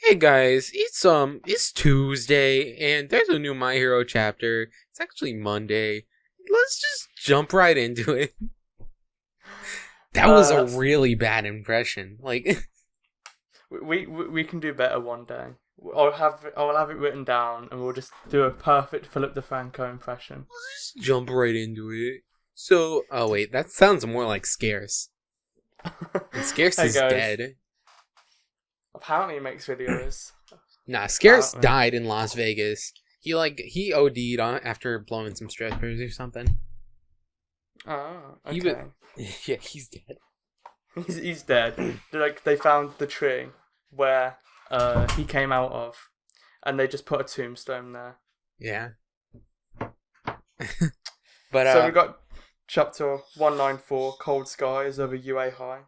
Hey guys, it's Tuesday and there's a new My Hero chapter. It's actually Monday. Let's just jump right into it. That was a really bad impression. Like we can do better one day. I'll have it written down and we'll just do a perfect Philip DeFranco impression. let's just jump right into it. So, oh wait, that sounds more like Scarce. And Scarce Hey is guys. dead. Apparently he makes videos. Nah, Scarce Apparently. died in Las Vegas. He OD'd on after blowing some strippers or something. Oh, He okay. Yeah, he's dead. He's dead. They found the tree where he came out of, and they just put a tombstone there. Yeah. But So we got chapter 194, Cold Skies over UA High.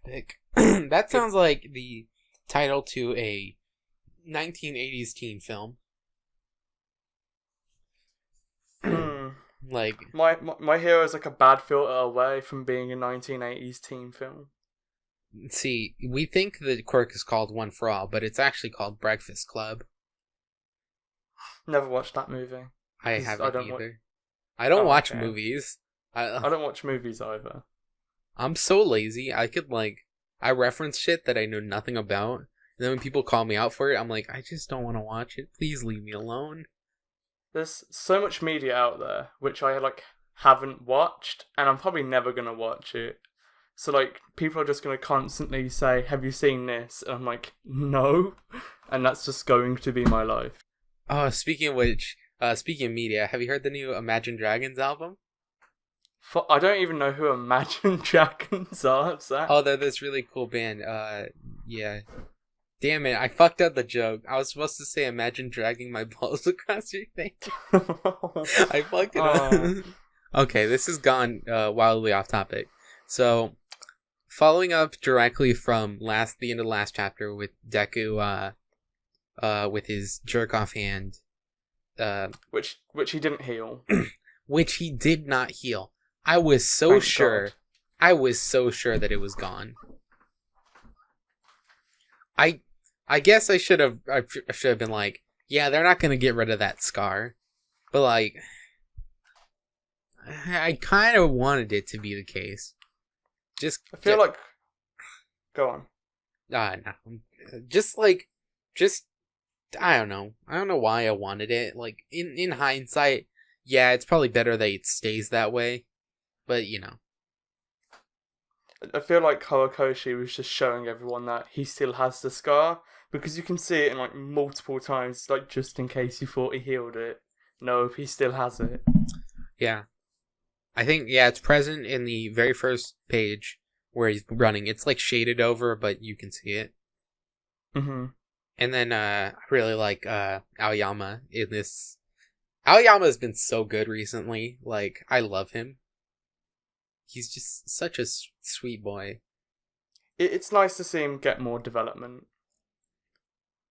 epic. That sounds like the title to a 1980s teen film. Like, My hero is like a bad filter away from being a 1980s teen film. see, we think the quirk is called One for All, but it's actually called Breakfast Club. Never watched that movie. I 'Cause haven't I don't either. I don't Oh, watch okay. movies. I don't watch movies either. I'm so lazy. I reference shit that I know nothing about. And then when people call me out for it, I'm like, I just don't want to watch it. Please leave me alone. There's so much media out there which I haven't watched, and I'm probably never gonna watch it. So people are just gonna constantly say, "Have you seen this?" And I'm like, "No," and that's just going to be my life. Oh, speaking of which, speaking of media, have you heard the new Imagine Dragons album? I don't even know who Imagine Dragons are. Is that? Oh, they're this really cool band. Yeah. Damn it, I fucked up the joke. I was supposed to say imagine dragging my balls across your face. I fucked it up. Okay, this has gone wildly off topic. So, following up directly from the end of the last chapter with Deku with his jerk off hand, which he didn't heal. which he did not heal. I was so Thank sure. God. I was so sure that it was gone. I guess I should have been like, yeah, they're not gonna get rid of that scar, but like, I kind of wanted it to be the case. I feel like. Go on. No, just I don't know. I don't know why I wanted it. Like in hindsight, yeah, it's probably better that it stays that way, but you know. I feel like Horikoshi was just showing everyone that he still has the scar, because you can see it in multiple times, just in case you thought he healed it. No, he still has it. Yeah. I think, yeah, it's present in the very first page where he's running. It's shaded over, but you can see it. Mm-hmm. And then I really like Aoyama in this. Aoyama's been so good recently. I love him. He's just such a sweet boy. It's nice to see him get more development.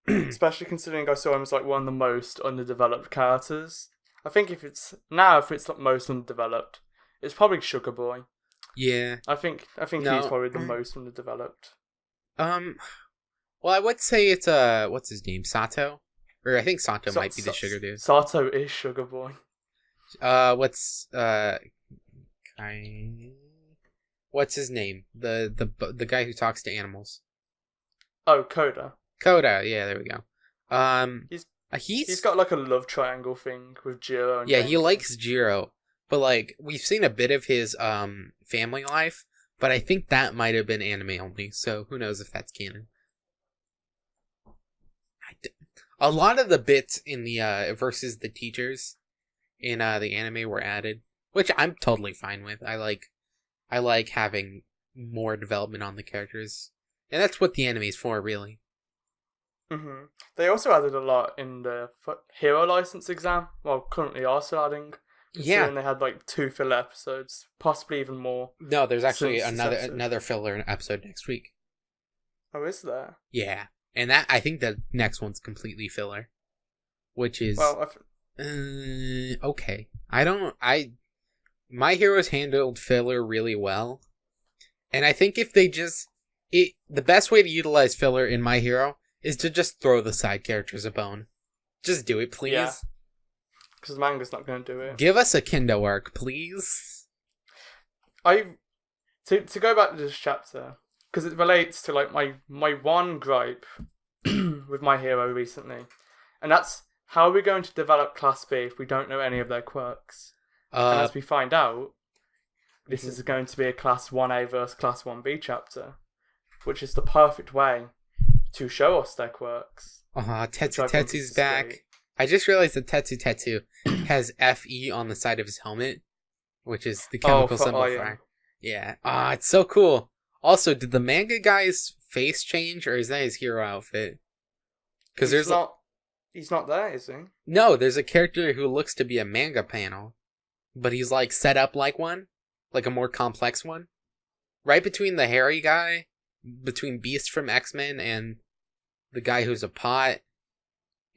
Especially considering I saw him as one of the most underdeveloped characters. I think if it's not most underdeveloped, it's probably Sugar Boy. Yeah. I think No. he's probably the most underdeveloped. Well, I would say it's what's his name, Sato, or I think Sato might be the sugar dude. Sato is Sugar Boy. What's his name? The guy who talks to animals. Oh, Koda. Koda, yeah, there we go. He's got a love triangle thing with Jiro and yeah, he Genki. likes Jiro, but we've seen a bit of his family life, but I think that might have been anime only, so who knows if that's canon. A lot of the bits in the versus the teachers in the anime were added, which I'm totally fine with. I like having more development on the characters, and that's what the anime is for, really. Mm-hmm. They also added a lot in the hero license exam. Well, currently are still adding. Yeah. And they had 2 filler episodes, possibly even more. No, there's actually Since this episode. another filler episode next week. Oh, is there? Yeah, and I think the next one's completely filler, which is okay. My Heroes handled filler really well, and I think if they the best way to utilize filler in My Hero is to just throw the side characters a bone. Just do it, please. Yeah. Because manga's not going to do it. Give us a Kendo arc, please. To go back to this chapter, because it relates to like my one gripe with My Hero recently, and that's how are we going to develop Class B if we don't know any of their quirks? And as we find out, this is going to be a Class 1A versus Class 1B chapter, which is the perfect way to show us their quirks. Tetsu Tetsu's back. Great. I just realized that Tetsu has FE on the side of his helmet, which is the chemical symbol for... Yeah. It's so cool. Also, did the manga guy's face change, or is that his hero outfit? Because he's not there, is he? No, there's a character who looks to be a manga panel, but he's like set up like one, like a more complex one. Right between the hairy guy, between Beast from X-Men and the guy who's a pot,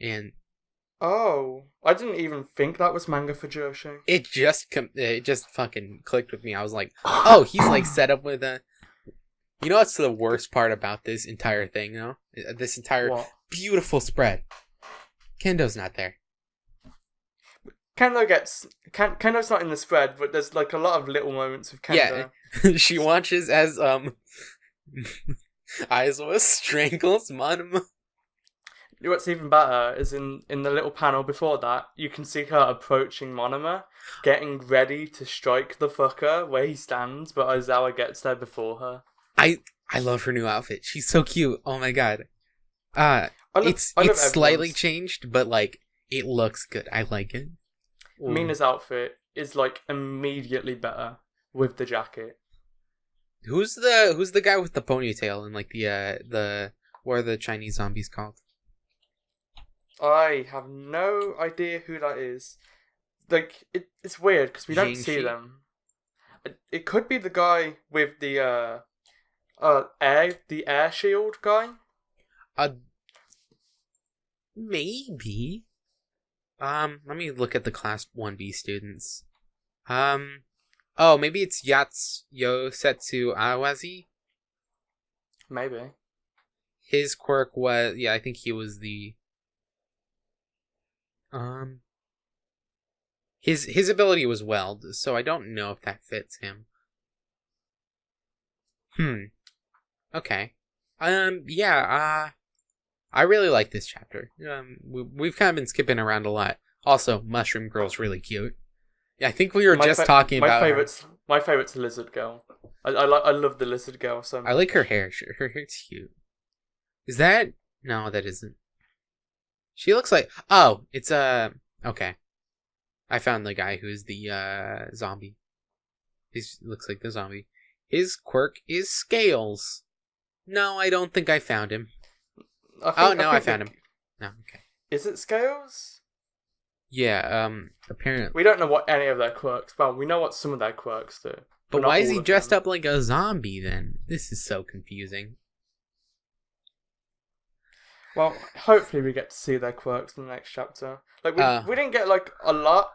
and... Oh, I didn't even think that was manga for Joshi. It just fucking clicked with me. I was like, oh, he's like set up with a... You know what's the worst part about this entire thing, though? This entire beautiful spread. Kendo's not there. Kendo's not in the spread, but there's like a lot of little moments of Kendo. Yeah, she watches as Aizawa strangles Monoma. What's even better is in the little panel before that, you can see her approaching Monoma, getting ready to strike the fucker where he stands, but Aizawa gets there before her. I love her new outfit. She's so cute. Oh my god. It's slightly changed, but like it looks good. I like it. Mina's outfit is like immediately better with the jacket. Who's the guy with the ponytail and like the what are the Chinese zombies called? I have no idea who that is. Like it's weird because we don't see them. It could be the guy with the air shield guy. Maybe. Let me look at the Class 1B students. Maybe it's Yosetsu Awazi. Maybe. His quirk was, I think he was the... His ability was weld, so I don't know if that fits him. Okay. I really like this chapter. We've kind of been skipping around a lot. Also, Mushroom Girl's really cute. Yeah, I think we were talking about my favorite's Lizard Girl. I love the Lizard Girl so much. I like her hair. Her hair's cute. Is that... No, that isn't. She looks like... Oh, it's okay. I found the guy who's the zombie. He looks like the zombie. His quirk is Scales. No, I don't think I found him. I found him. No, okay. Is it Scales? Yeah, apparently. We don't know what any of their quirks... Well, we know what some of their quirks do. But why is he dressed up like a zombie, then? This is so confusing. Well, hopefully we get to see their quirks in the next chapter. Like, we didn't get, like, a lot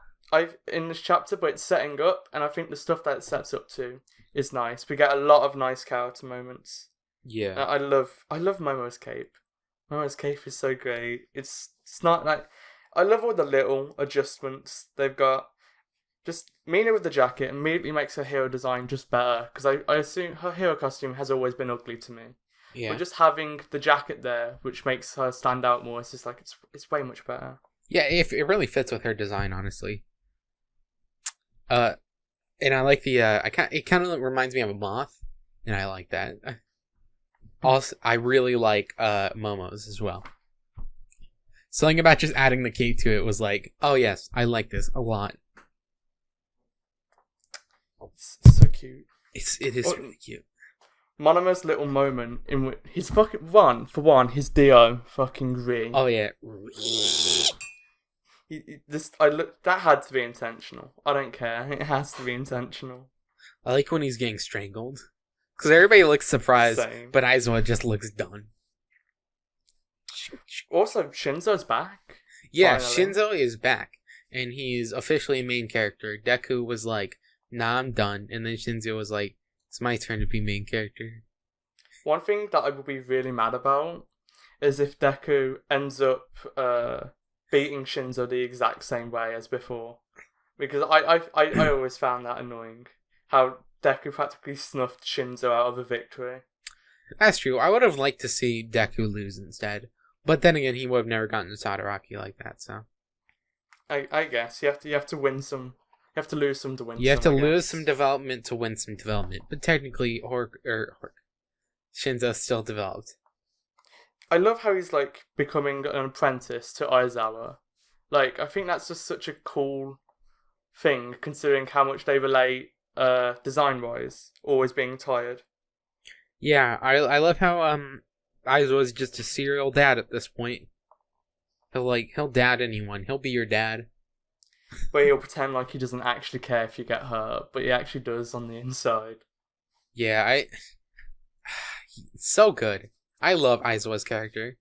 in this chapter, but it's setting up, and I think the stuff that it sets up to is nice. We get a lot of nice character moments. Yeah. I love Momo's cape. Momo's cape is so great. It's not like... I love all the little adjustments they've got. Just Mina with the jacket immediately makes her hero design just better, because I assume her hero costume has always been ugly to me. Yeah. But just having the jacket there, which makes her stand out more, it's just like, it's way much better. Yeah, it really fits with her design, honestly. And I like the, it kind of reminds me of a moth, and I like that. Also, I really like Momo's as well. Something about just adding the cape to it was like, oh yes, I like this a lot. It's so cute. It is really cute. Monoma's little moment in which his his Dio fucking ring. Oh yeah. That had to be intentional. I don't care. It has to be intentional. I like when he's getting strangled. Because everybody looks surprised, Same. But Aizawa just looks done. Also, Shinso's back. Yeah, finally. Shinso is back. And he's officially a main character. Deku was like, nah, I'm done. And then Shinso was like, it's my turn to be main character. One thing that I would be really mad about is if Deku ends up beating Shinso the exact same way as before. Because I always found that annoying. How Deku practically snuffed Shinso out of a victory. That's true. I would have liked to see Deku lose instead. But then again, he would have never gotten to Todoroki like that, so... I guess. You have to win some... You have to lose some to win some, You have to lose some development to win some development. But technically, Shinso's still developed. I love how he's, like, becoming an apprentice to Aizawa. Like, I think that's just such a cool thing, considering how much they relate, design-wise, always being tired. Yeah, I love how, Aizawa's just a serial dad at this point. He'll dad anyone. He'll be your dad. But he'll pretend like he doesn't actually care if you get hurt, but he actually does on the inside. Yeah, so good. I love Aizawa's character.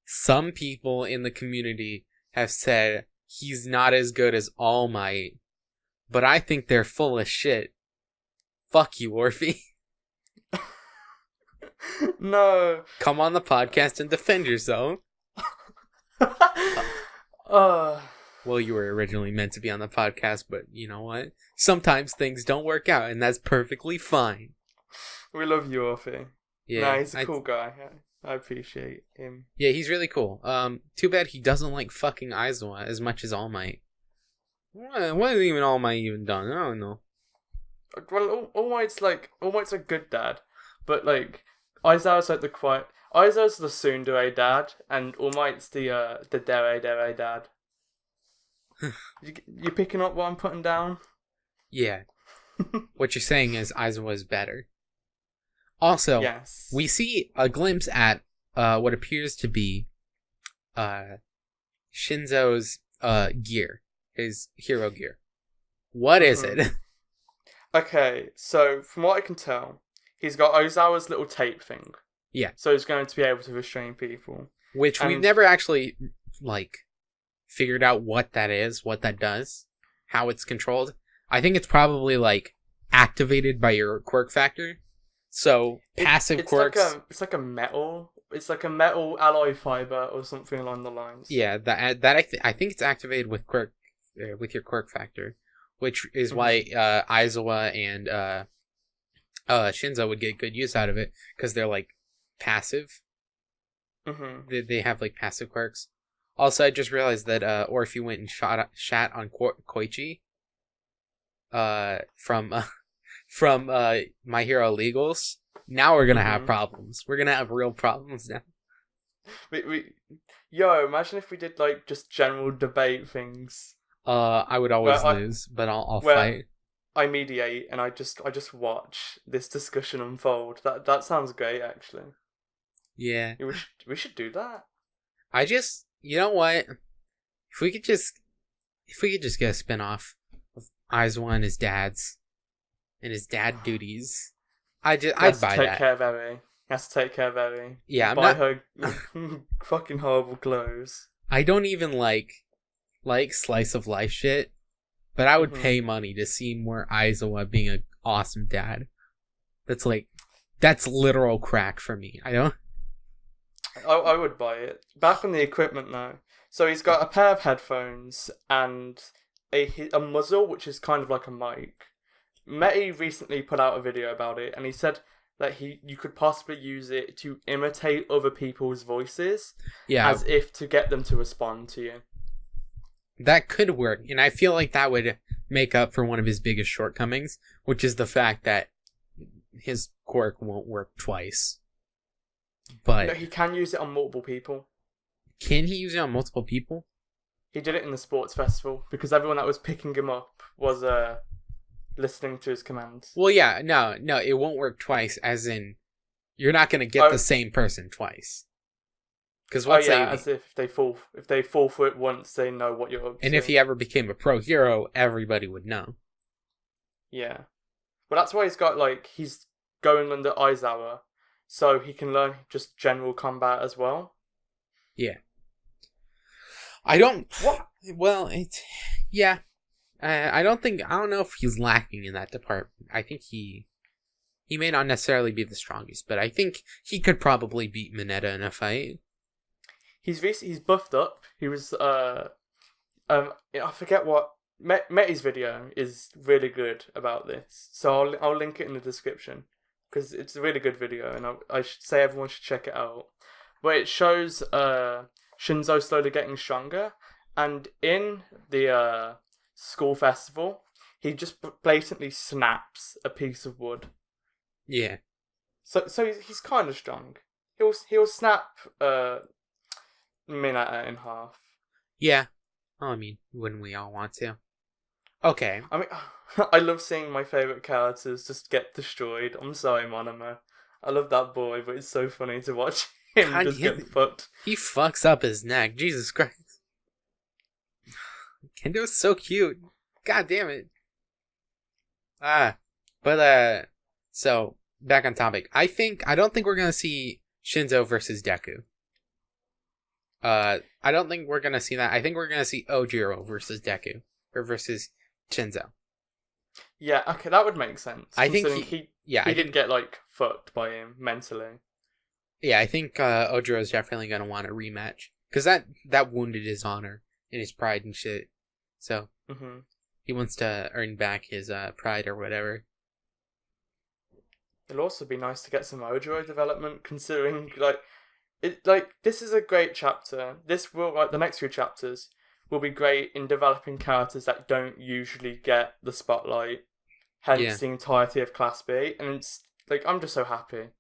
Some people in the community have said he's not as good as All Might, but I think they're full of shit. Fuck you, Orphe. No. Come on the podcast and defend yourself. Well, you were originally meant to be on the podcast, but you know what? Sometimes things don't work out, and that's perfectly fine. We love you, Orphe. Yeah, nah, he's a cool guy. I appreciate him. Yeah, he's really cool. Too bad he doesn't like fucking Aizawa as much as All Might. What has even All Might even done? I don't know. Well, All Might's a good dad, but like Aizawa's like the quiet. Aizawa's the tsundere dad, and All Might's the dere dad. You picking up what I'm putting down? Yeah. What you're saying is Aizawa's better. Also, yes. We see a glimpse at what appears to be Shinso's gear, his hero gear. What is it? Okay, so from what I can tell, he's got Ozawa's little tape thing. Yeah. So he's going to be able to restrain people. Which we've never actually, figured out what that is, what that does, how it's controlled. I think it's probably, activated by your quirk factor. So, passive quirks... It's like a metal alloy fiber or something along the lines. Yeah, I think it's activated with with your quirk factor, which is why Aizawa and Shinso would get good use out of it, because they're, passive. Mm-hmm. They have, passive quirks. Also, I just realized that Orphe went and shat on Koichi from My Hero Illegals. Now we're gonna have problems. We're gonna have real problems now. Imagine if we did just general debate things. I would always lose, but I'll fight. I mediate and I just watch this discussion unfold. That sounds great, actually. Yeah, we should do that. You know what? If we could just get a spin-off of Aizawa and his dad's and his dad duties, I'd buy that. Take care of Eri. He has to take care of Eri. Yeah, buy her fucking horrible clothes. I don't even like slice of life shit, but I would pay money to see more Aizawa being an awesome dad. That's literal crack for me. I would buy it. Back on the equipment now. So he's got a pair of headphones and a muzzle, which is kind of like a mic. Meti recently put out a video about it, and he said that you could possibly use it to imitate other people's voices, as if to get them to respond to you. That could work, and I feel like that would make up for one of his biggest shortcomings, which is the fact that his quirk won't work twice. But no, he can use it on multiple people. Can he use it on multiple people? He did it in the sports festival because everyone that was picking him up was listening to his commands. Well, yeah, no, it won't work twice. As in, you're not going to get the same person twice. Because as if they fall for it once, they know what you're up to. And if he ever became a pro hero, everybody would know. Yeah, well, that's why he's got he's going under Aizawa, so he can learn just general combat as well. Yeah. I don't know if he's lacking in that department. I think he may not necessarily be the strongest, but I think he could probably beat Mineta in a fight. he's buffed up. He was I forget what Meti's video is really good about this, so I'll link it in the description because it's a really good video, and I should say everyone should check it out. Where it shows Shinso slowly getting stronger, and in the school festival, he just blatantly snaps a piece of wood. Yeah. So he's kind of strong. He'll snap Mineta in half. Yeah. Well, I mean, wouldn't we all want to? Okay. I mean, I love seeing my favourite characters just get destroyed. I'm sorry, Monoma. I love that boy, but it's so funny to watch him just get fucked. He fucks up his neck. Jesus Christ. Kendo's so cute. God damn it. So, back on topic. I don't think we're gonna see Shinso versus Deku. I don't think we're gonna see that. I think we're gonna see Ojiro versus Deku. Or versus Shinso. Yeah, okay, that would make sense. I think he didn't get, like, fucked by him mentally. Yeah, I think Ojiro's definitely gonna want a rematch. Because that wounded his honor and his pride and shit. So, he wants to earn back his pride or whatever. It'll also be nice to get some Ojiro development, considering, this is a great chapter. This will, the next few chapters will be great in developing characters that don't usually get the spotlight, hence the entirety of Class B, and it's, I'm just so happy.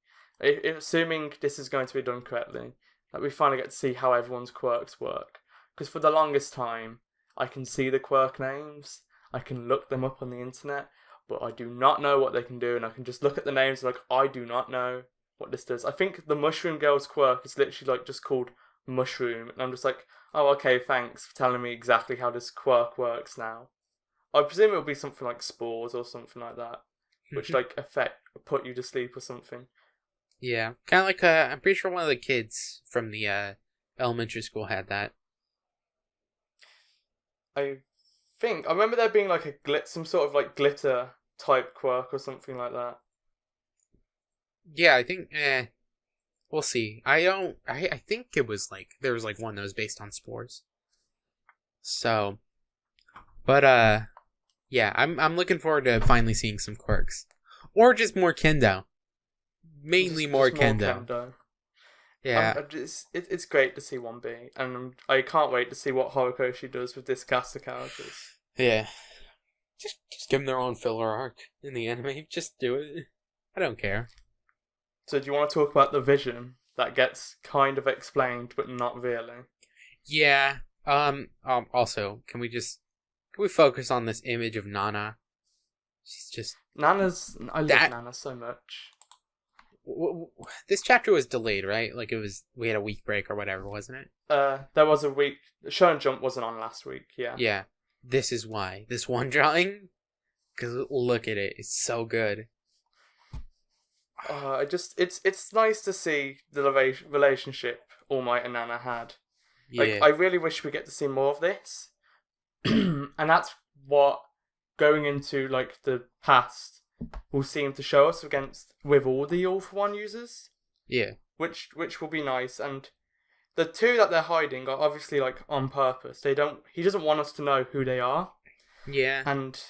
Assuming this is going to be done correctly, that we finally get to see how everyone's quirks work. Because for the longest time, I can see the quirk names, I can look them up on the internet, but I do not know what they can do, and I can just look at the names I do not know what this does. I think the Mushroom Girl's quirk is literally just called Mushroom, and I'm just oh, okay, thanks for telling me exactly how this quirk works now. I presume it'll be something like spores or something like that, which put you to sleep or something. Yeah, kind of I'm pretty sure one of the kids from the elementary school had that. I remember there being some sort of glitter type quirk or something like that. Yeah, I think we'll see. I think it was there was one that was based on spores. So, but yeah, I'm looking forward to finally seeing some quirks, or just more kendo. Mainly more kendo. Yeah, it's great to see 1B, and I can't wait to see what Horikoshi does with this cast of characters. Yeah, just give them their own filler arc in the anime. Just do it. I don't care. So do you want to talk about the vision that gets kind of explained, but not really? Yeah. Also, can we focus on this image of Nana? She's just... I love Nana so much. This chapter was delayed, right? We had a week break or whatever, wasn't it? There was a week. Shonen Jump wasn't on last week, yeah. Yeah. This is why. This one drawing? Because look at it. It's so good. It's nice to see the relationship All Might and Nana had. Yeah. I really wish we get to see more of this. And that's what going into the past will seem to show us with all the All For One users. Yeah. Which will be nice, and the two that they're hiding are obviously on purpose. He doesn't want us to know who they are. Yeah. And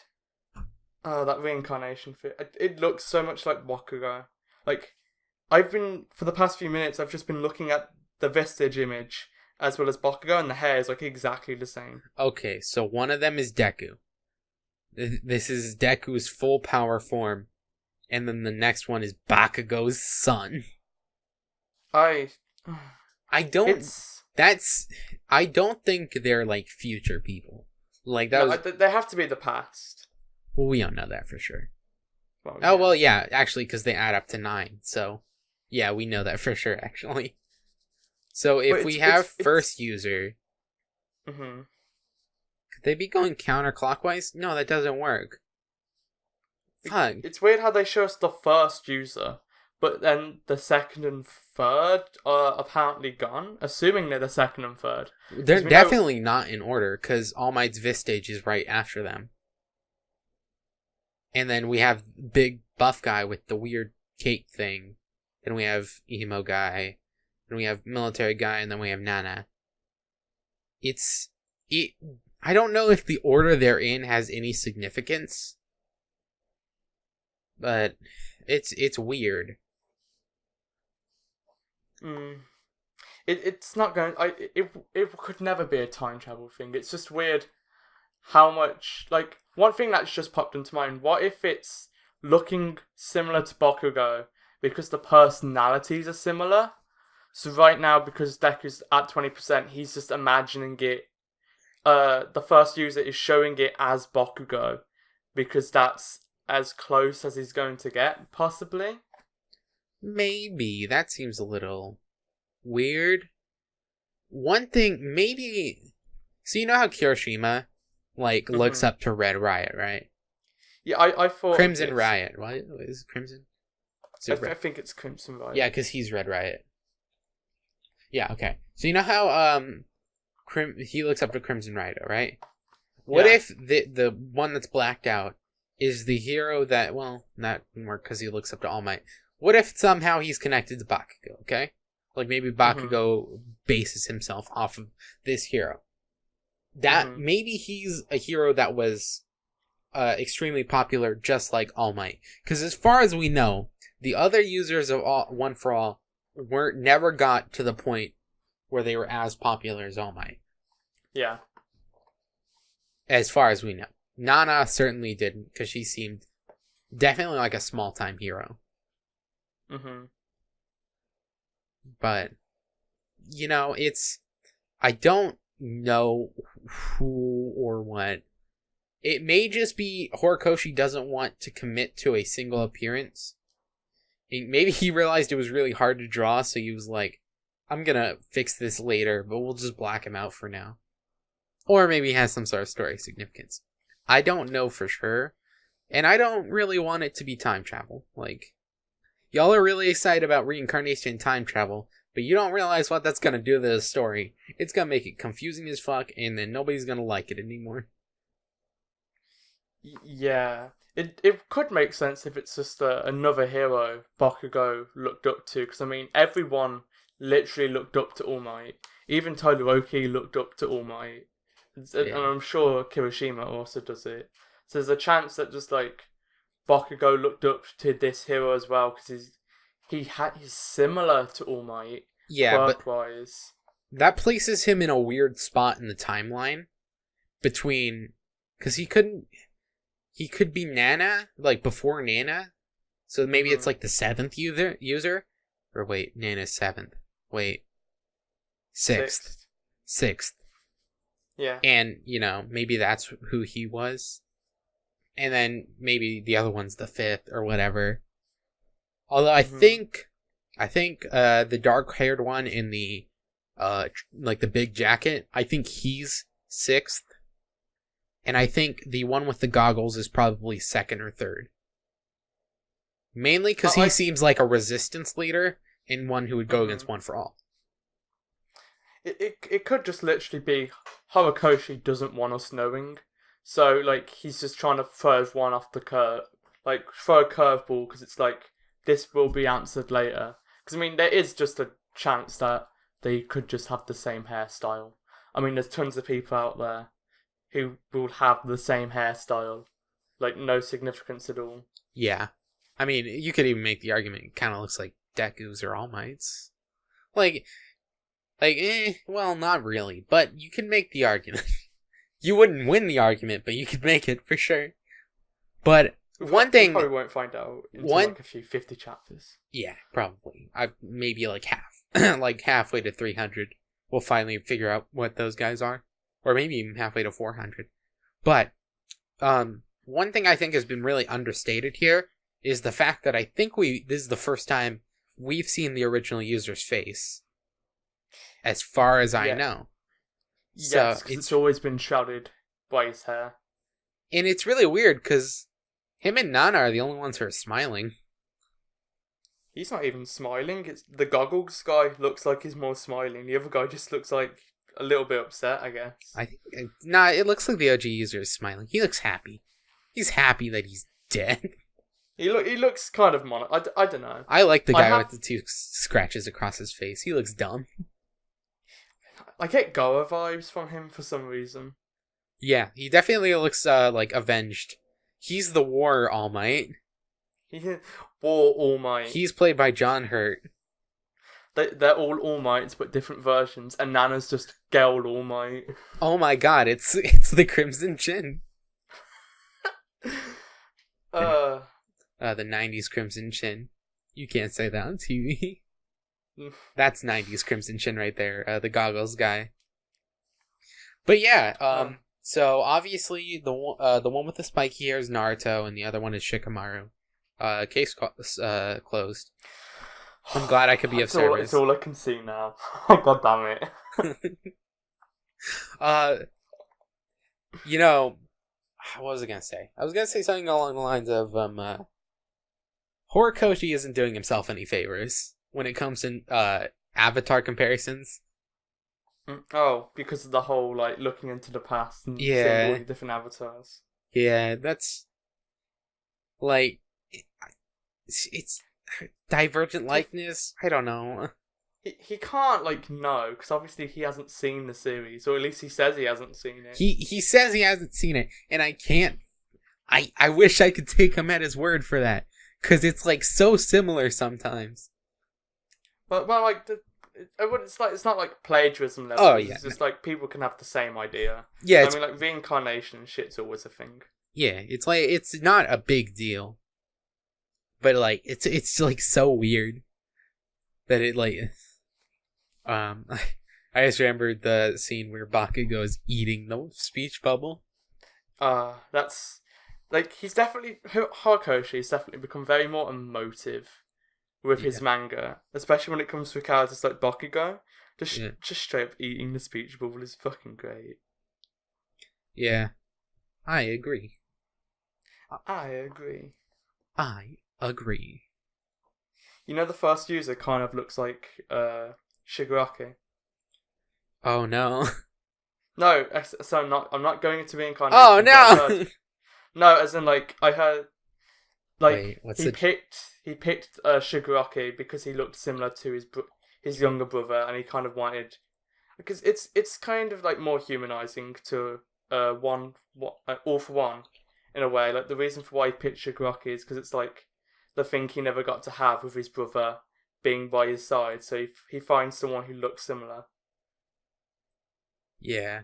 that reincarnation fit. It looks so much like Bakugo. For the past few minutes, I've just been looking at the Vestige image as well as Bakugo, and the hair is exactly the same. Okay, so one of them is Deku. This is Deku's full power form, and then the next one is Bakugo's son. I don't think they're future people. They have to be the past. Well, we don't know that for sure. Well, yeah. Oh, well, yeah, actually, because they add up to 9, so yeah, we know that for sure, actually. So if we have first user, could they be going counterclockwise? No, that doesn't work. Fuck. It's weird how they show us the first user, but then the second and third are apparently gone, assuming they're the second and third. They're definitely not in order, because All Might's Vistage is right after them. And then we have big buff guy with the weird cake thing. Then we have emo guy. then we have military guy, and then we have Nana. I don't know if the order they're in has any significance, but it's weird. It's not going. It could never be a time travel thing. It's just weird how much, like, one thing that's just popped into mind. What if it's looking similar to Bakugo because the personalities are similar? So right now, because Deku's at 20%, he's just imagining it. The first user is showing it as Bakugo because that's as close as he's going to get, possibly. Maybe. That seems a little weird. One thing, maybe... So you know how Kirishima, like, looks up to Red Riot, right? Yeah, I thought... Crimson Riot. What is it, Crimson? I think it's Crimson Riot. Yeah, because he's Red Riot. Yeah, okay. So you know how he looks up to Crimson Riot, right? What if the one that's blacked out is the hero that... Well, that wouldn't work because he looks up to All Might. What if somehow he's connected to Bakugo, okay? Like maybe Bakugo bases himself off of this hero. That maybe he's a hero that was extremely popular, just like All Might. Because as far as we know, the other users of One for All never got to the point where they were as popular as All Might. Yeah. As far as we know, Nana certainly didn't, because she seemed definitely like a small time hero. But, you know, I don't know who or what. It may just be Horikoshi doesn't want to commit to a single appearance. Maybe he realized it was really hard to draw, so he was like, I'm gonna fix this later, but we'll just black him out for now. Or maybe he has some sort of story significance. I don't know for sure. And I don't really want it to be time travel. Like, y'all are really excited about reincarnation and time travel, but you don't realize what that's gonna do to the story. It's gonna make it confusing as fuck, and then nobody's gonna like it anymore. Yeah. It could make sense if it's just another hero Bakugo looked up to, because, I mean, everyone literally looked up to All Might. Even Todoroki looked up to All Might. And I'm sure Kirishima also does it. So there's a chance that just, like, Bakugo looked up to this hero as well, because he's similar to All Might. Yeah, work-wise. But that places him in a weird spot in the timeline between... Because he could be Nana, like, before Nana. So maybe it's, like, the 7th user? Or wait, Nana's 7th. Wait. 6th. Yeah. And, you know, maybe that's who he was. And then maybe the other one's the 5th or whatever. Although I think the dark-haired one in the, like, the big jacket, I think he's 6th. And I think the one with the goggles is probably 2nd or 3rd. Mainly because he seems like a resistance leader and one who would go against One for All. It could just literally be Horikoshi doesn't want us knowing. So, like, he's just trying to throw one off the curve. Like, throw a curveball, because it's like, this will be answered later. Because, I mean, there is just a chance that they could just have the same hairstyle. I mean, there's tons of people out there who will have the same hairstyle. Like, no significance at all. Yeah. I mean, you could even make the argument it kind of looks like Deku's or All Might's. Well, not really, but you can make the argument. You wouldn't win the argument, but you could make it for sure. But one thing... We probably won't find out until like a few 50 chapters. Yeah, probably. Maybe like half. Like halfway to 300. We'll finally figure out what those guys are. Or maybe even halfway to 400. But, one thing I think has been really understated here is the fact that I think this is the first time we've seen the original user's face. As far as I know. Yes, because it's always been shrouded by his hair. And it's really weird, because him and Nana are the only ones who are smiling. He's not even smiling. It's the goggles guy looks like he's more smiling. The other guy just looks like a little bit upset, I guess. It looks like the OG user is smiling. He looks happy. He's happy that he's dead. He looks kind of mono. I don't know. I like the guy with the two scratches across his face. He looks dumb. I get Goa vibes from him for some reason. Yeah, he definitely looks like avenged. He's the War All Might. War All Might. He's played by John Hurt. They're all Mights, but different versions, and Nana's just Girl All Might. Oh my god, it's the Crimson Chin. The 90s Crimson Chin. You can't say that on TV. That's 90s Crimson Chin right there, the goggles guy. But yeah, so obviously the one with the spiky hair is Naruto, and the other one is Shikamaru. Case closed. I'm glad I could be of service. It's all I can see now. God damn it. What was I gonna say? I was gonna say something along the lines of Horikoshi isn't doing himself any favors when it comes to Avatar comparisons. Oh, because of the whole like looking into the past and seeing all the different avatars. Yeah, that's like it's divergent likeness. I don't know. He can't know because obviously he hasn't seen the series, or at least he says he hasn't seen it. He says he hasn't seen it, and I can't. I wish I could take him at his word for that, because it's so similar sometimes. But it's not like plagiarism level. Oh yeah, it's just people can have the same idea. Yeah, I mean reincarnation and shit's always a thing. Yeah, it's not a big deal, but it's so weird that it I just remembered the scene where Bakugo is eating the speech bubble. That's he's definitely Horikoshi's definitely become very more emotive with his manga, especially when it comes to characters like Bakugo. Just straight up eating the speech bubble is fucking great. Yeah, I agree. I agree. I agree. You know, the first user kind of looks like Shigaraki. Oh no. No, so I'm not going into reincarnation. Oh no. No, as in I heard Wait, he picked Shigaraki because he looked similar to his younger brother, and he kind of wanted, because it's kind of more humanizing to All for One in a way. The reason for why he picked Shigaraki is because it's the thing he never got to have with his brother being by his side, so he finds someone who looks similar. Yeah.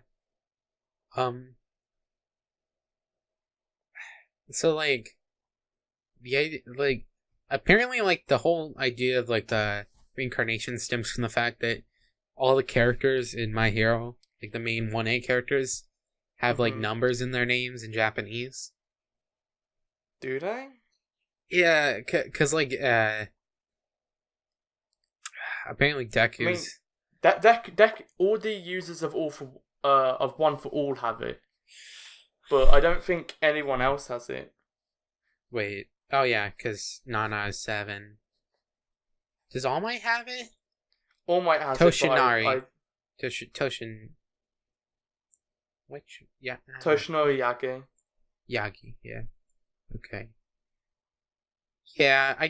So apparently the whole idea of the reincarnation stems from the fact that all the characters in My Hero, the main 1A characters, have numbers in their names in Japanese. Do they? Yeah, cause apparently Deku's... Deku, all the users of One for All have it, but I don't think anyone else has it. Wait, oh yeah, cause Nana is 7. Does All Might have it? All Might has Toshinari. it. Toshin. Which? Yeah. Toshinori Yagi. Yagi, yeah. Okay. Yeah, I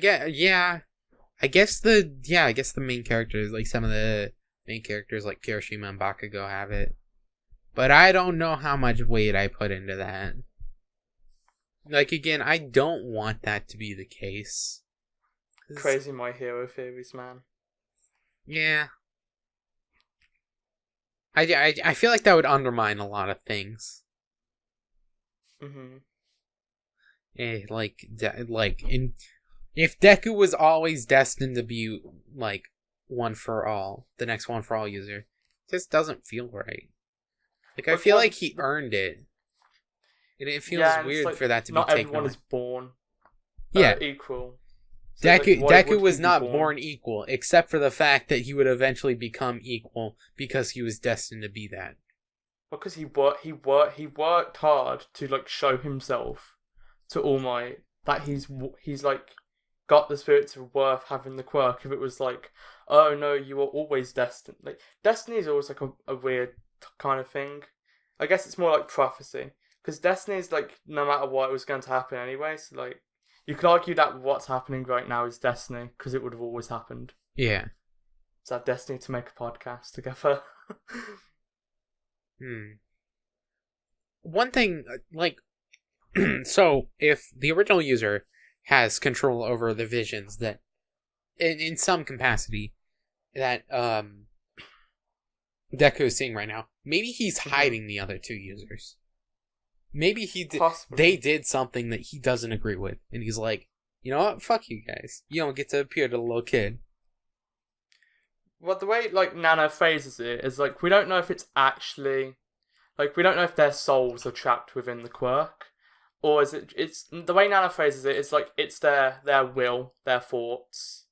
guess the main characters, some of the main characters like Kirishima and Bakugo have it. But I don't know how much weight I put into that. Again, I don't want that to be the case. Crazy My Hero theories, man. Yeah. I feel like that would undermine a lot of things. Mm-hmm. If Deku was always destined to be One for All, the next One for All user, it just doesn't feel right. I feel like he earned it. And it feels weird for that to be taken away. Not everyone is born equal. So Deku was not born equal, except for the fact that he would eventually become equal because he was destined to be that. Because he worked hard to show himself to All Might that he's got the spirits of worth having the quirk. If it was oh no, you were always destined. Destiny is always a weird kind of thing. I guess it's more like prophecy, because destiny is no matter what, it was going to happen anyway. So You could argue that what's happening right now is destiny, because it would have always happened. Yeah. It's our destiny to make a podcast together. One thing, like, so if the original user has control over the visions that, in some capacity, that Deku is seeing right now, maybe he's hiding the other two users. Maybe they did something that he doesn't agree with, and he's like, you know what, fuck you guys. You don't get to appear to the little kid. Well, the way, like, Nana phrases it is, like, we don't know if it's actually... Like, we don't know if their souls are trapped within the quirk. Or is it... It's... The way Nana phrases it is, like, it's their will, their thoughts.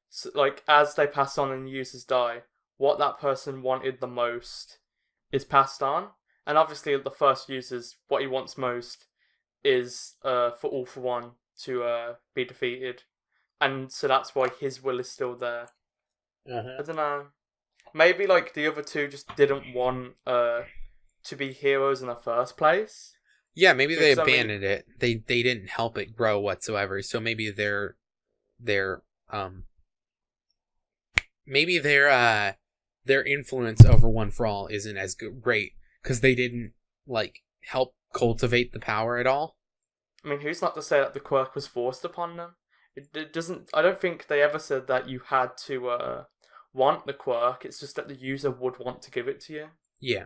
So, like, as they pass on and users die, what that person wanted the most is passed on. And obviously, the first user's, what he wants most is for All For One to be defeated. And so that's why his will is still there. I don't know. Maybe, like, the other two just didn't want to be heroes in the first place. Yeah, maybe they abandoned it. They didn't help it grow whatsoever. So maybe their influence over One For All isn't as great because they didn't, like, help cultivate the power at all. I mean, who's not to say that the quirk was forced upon them? It doesn't. I don't think they ever said that you had to want the quirk. It's just that the user would want to give it to you. Yeah.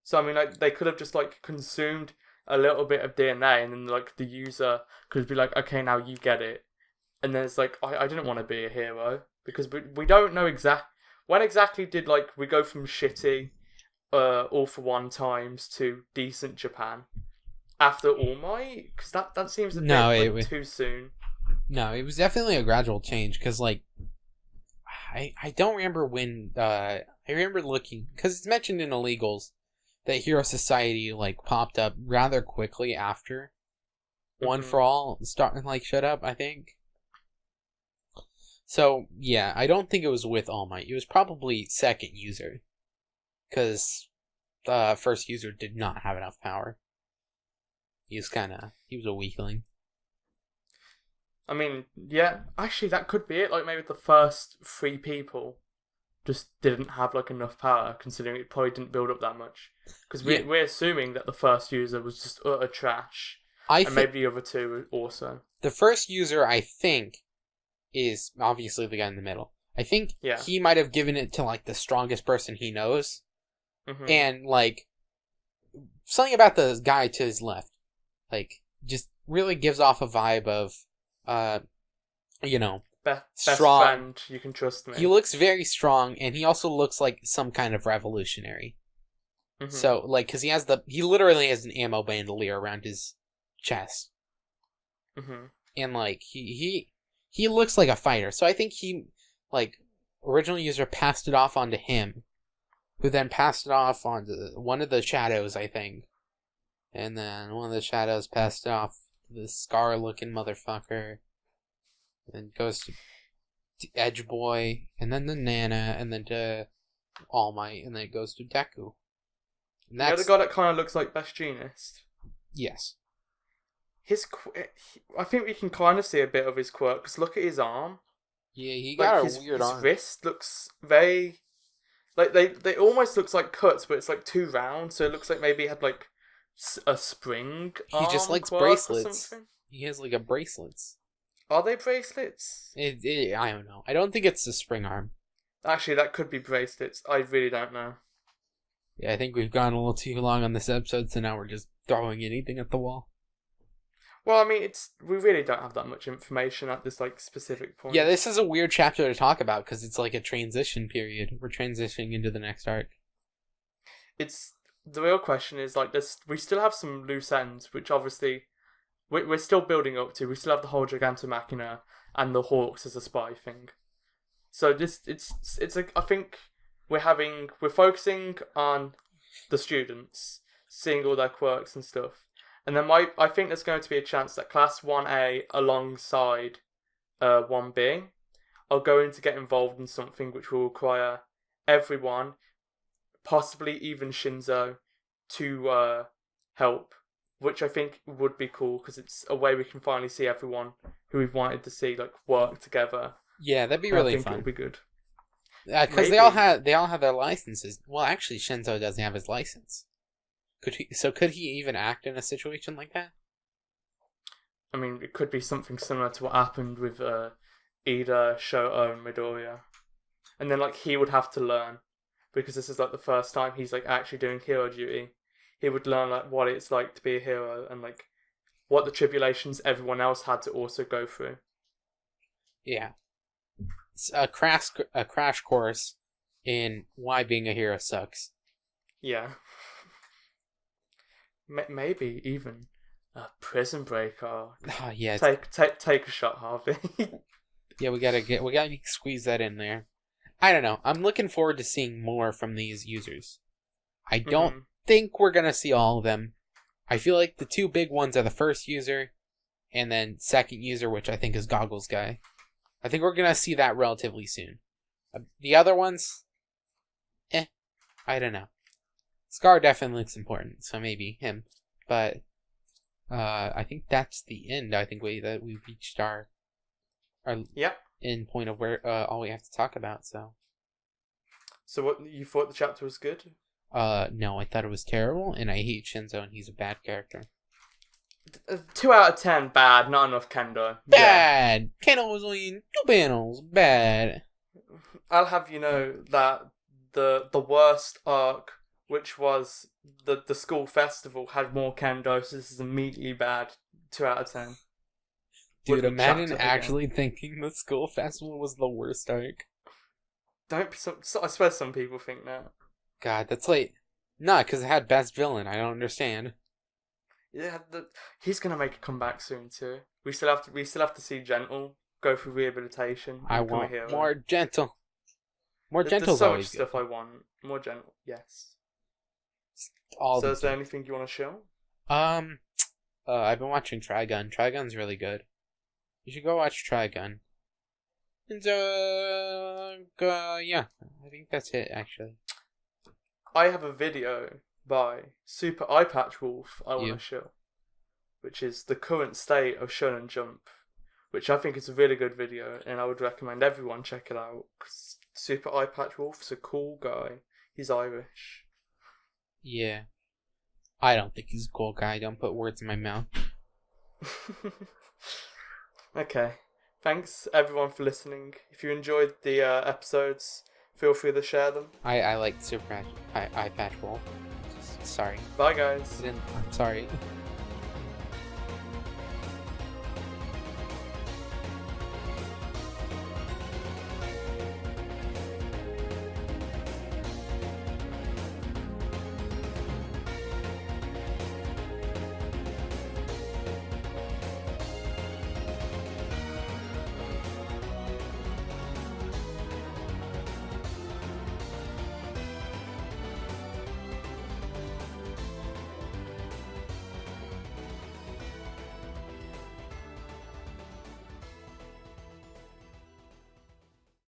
So I mean, like, they could have just, like, consumed a little bit of DNA, and then, like, the user could be like, okay, now you get it. And then it's like, I didn't want to be a hero because we don't know when exactly did, like, we go from shitty All For One times to decent Japan after All Might, because that seems a bit too soon. No, it was definitely a gradual change because, like, I don't remember when. I remember looking because it's mentioned in Illegals that Hero Society, like, popped up rather quickly after One For All showed up, I think. So yeah, I don't think it was with All Might. It was probably second user, because the first user did not have enough power. He was a weakling. I mean, yeah, actually that could be it. Like, maybe the first 3 people just didn't have, like, enough power, considering it probably didn't build up that much. Because we're assuming that the first user was just utter trash, and maybe the other 2 also. The first user, I think, is obviously the guy in the middle. I think he might have given it to, like, the strongest person he knows, and, like, something about the guy to his left, like, just really gives off a vibe of, Best strong. Friend, you can trust me. He looks very strong, and he also looks like some kind of revolutionary. So, like, because he literally has an ammo bandolier around his chest. And, like, he looks like a fighter. So I think he, like, original user passed it off onto him, who then passed it off onto one of the shadows, I think. And then one of the shadows passed it off to the scar-looking motherfucker. And goes to Edge Boy, and then to Nana, and then to All Might, and then it goes to Deku. And that's... You know the guy that kind of looks like Best Jeanist? Yes. I think we can kind of see a bit of his quirk, because look at his arm. Yeah, he got a weird arm. His wrist looks very... Like, they almost looks like cuts, but it's, like, too round, so it looks like maybe he had, like, a spring He just likes bracelets. He has, like, a bracelets. Are they bracelets? I don't know. I don't think it's the spring arm. Actually, that could be bracelets. I really don't know. Yeah, I think we've gone a little too long on this episode, so now we're just throwing anything at the wall. Well, I mean, we really don't have that much information at this, like, specific point. Yeah, this is a weird chapter to talk about, because it's like a transition period. We're transitioning into the next arc. The real question is, like, we still have some loose ends, which obviously... We're still building up to. We still have the whole Gigantomachina and the Hawks as a spy thing. So I think we're focusing on the students, seeing all their quirks and stuff. And then I think there's going to be a chance that Class 1A alongside 1B are going to get involved in something which will require everyone, possibly even Shinso, to help which I think would be cool because it's a way we can finally see everyone who we've wanted to see like work together. Yeah, that'd be really I think fun. it would be good. Because they all have their licenses. Well, actually, Shinso doesn't have his license. Could he even act in a situation like that? I mean, it could be something similar to what happened with Ida, Shoto, and Midoriya. And then, like, he would have to learn, because this is, like, the first time he's, like, actually doing hero duty. He would learn, like, what it's like to be a hero, and, like, what the tribulations everyone else had to also go through. Yeah. It's a crash course in why being a hero sucks. Yeah. Maybe even a prison break arc. Oh, yeah. Take a shot, Harvey. Yeah, we gotta squeeze that in there. I don't know. I'm looking forward to seeing more from these users. I don't think we're gonna see all of them. I feel like the two big ones are the first user, and then second user, which I think is Goggles Guy. I think we're gonna see that relatively soon. The other ones, I don't know. Scar definitely looks important, so maybe him. But I think that's the end. I think we've reached our end point of where all we have to talk about. So what, you thought the chapter was good? No, I thought it was terrible, and I hate Shinzo, and he's a bad character. 2 out of 10, bad. Not enough Kendo. Bad. Yeah. Kendo was only in 2 panels. Bad. I'll have you know that the worst arc, which was the school festival, had more Kendo, so this is immediately bad. 2 out of 10. Dude, imagine actually thinking the school festival was the worst arc. I suppose some people think that. God, that's like... Nah, because it had best villain. I don't understand. Yeah, he's gonna make a comeback soon too. We still have to see Gentle go through rehabilitation. I want more Gentle. More Gentle's There's so always much good. stuff I want. More Gentle, yes. So is there anything you want to show? I've been watching Trigun. Trigun's really good. You should go watch Trigun. And yeah, I think that's it actually. I have a video by Super Eye Patch Wolf I want to show, which is the current state of Shonen Jump, which I think is a really good video, and I would recommend everyone check it out. Cause Super Eye Patch Wolf's a cool guy. He's Irish. Yeah. I don't think he's a cool guy. Don't put words in my mouth. Okay. Thanks everyone for listening. If you enjoyed the episodes, feel free to share them. I like Super Eye Patch Wolf. Sorry. Bye guys. I'm sorry.